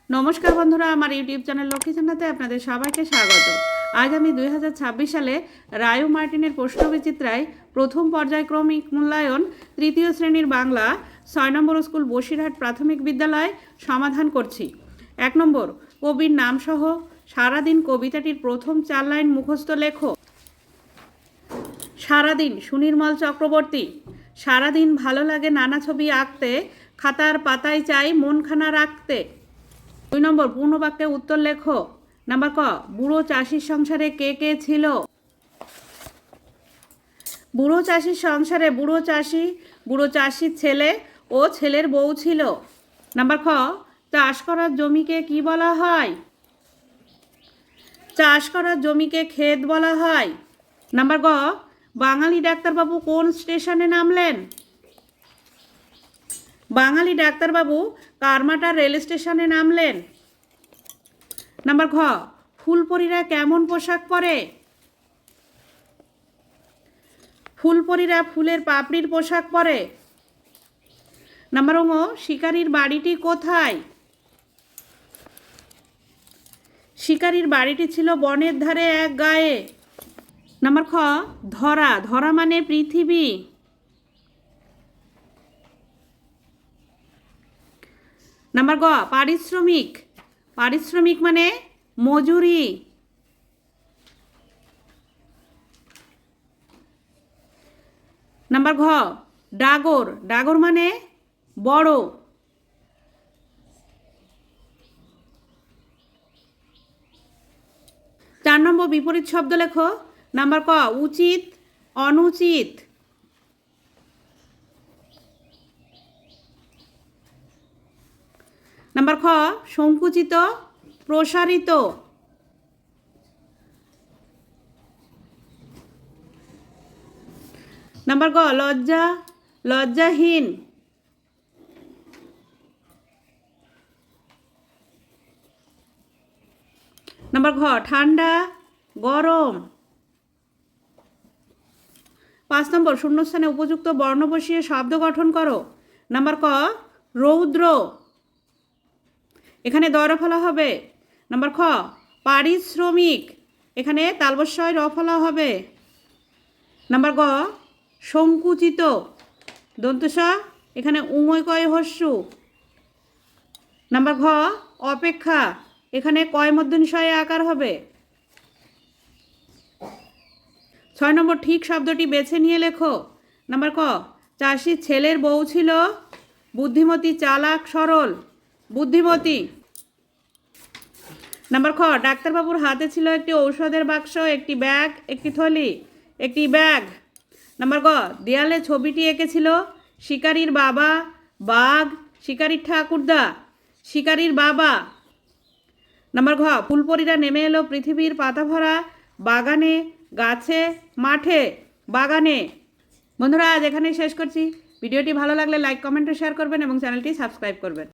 নমস্কার বন্ধুরা, আমার ইউটিউব চ্যানেল লক্ষ্মী জান্নাতে আপনাদের সবাইকে স্বাগত। আজ আমি 2026 সালে রায়ু মার্টিনের প্রশ্নবিচিত্রায় প্রথম পর্যায়ক্রমিক মূল্যায়ন তৃতীয় শ্রেণীর বাংলা 6 নম্বর স্কুল বসিরহাট প্রাথমিক বিদ্যালয় সমাধান করছি। 1 নম্বর, কবির নামসহ সারাদিন কবিতাটির প্রথম 4 লাইন মুখস্থ লেখো। সারাদিন সুনির্মল চক্রবর্তী। সারাদিন ভালো লাগে নানা ছবি আঁকতে, খাতার পাতায় চাই মনখানা রাখতে। 2 নম্বর, পূর্ণবাক্যে উত্তর লেখো। নাম্বার ক, বুড়ো চাষির সংসারে কে কে ছিল? বুড়ো চাষির সংসারে বুড়ো চাষির ছেলে ও ছেলের বউ ছিল। নাম্বার খ, চাষ করার জমিকে কি বলা হয়? চাষ করার জমিকে ক্ষেত বলা হয়। নাম্বার গ, বাঙালি ডাক্তারবাবু কোন স্টেশনে নামলেন? বাঙালি ডাক্তারবাবু কারমাটা রেল স্টেশনে নামলেন। নাম্বার ঘ, ফুলপরীরা কেমন পোশাক পরে? ফুলপরীরা ফুলের পাপড়ির পোশাক পরে। নাম্বার ঙ, শিকারীর বাড়িটি কোথায়? শিকারীর বাড়িটি ছিল বনের ধারে এক গায়ে। নাম্বার খ, ধরা মানে পৃথিবী। নাম্বার গ, পারিশ্রমিক মানে মজুরি। নাম্বার ঘ, ডাগর মানে বড়। 4 নম্বর, বিপরীত শব্দ লেখো। নাম্বার ক, উচিত অনুচিত। নাম্বার খ, সংকুচিত প্রসারিত। নাম্বার গ, লজ্জাহীন। নাম্বার ঘ, ঠান্ডা গরম। 5 নম্বর, শূন্যস্থানে উপযুক্ত বর্ণ বসিয়ে শব্দ গঠন করো। নাম্বার ক, রৌদ্র, এখানে দরা ফলা হবে। নাম্বার খ, পারিশ্রমিক, এখানে তালবস্যয় র ফলা হবে। নাম্বার গ, সংকুচিত, দন্তস, এখানে উময় কয় হস্যু। নাম্বার ঘ, অপেক্ষা, এখানে কয় মধ্যনিশয়ে আকার হবে। 6 নম্বর, ঠিক শব্দটি বেছে নিয়ে লেখো। নাম্বার ক, চাষির ছেলের বউ ছিল বুদ্ধিমতী, চালাক, সরল। বুদ্ধিমতী। নাম্বার খ, ডাক্তারবাবুর হাতে ছিল একটি ঔষধের বাক্স, একটি ব্যাগ, একটি থলি, একটি ব্যাগ। নাম্বার গ, দেয়ালে ছবিটি এঁকেছিল শিকারীর বাবা, বাঘ, শিকারীর ঠাকুরদা, শিকারীর বাবা। নাম্বার ঘ, ফুলপরীরা নেমে এলো পৃথিবীর পাতা ভরা বাগানে, গাছে, মাঠে, বাগানে। বন্ধুরা, আজ এখানেই শেষ করছি। ভিডিওটি ভালো লাগলে লাইক, কমেন্ট ও শেয়ার করবেন এবং চ্যানেলটি সাবস্ক্রাইব করবেন।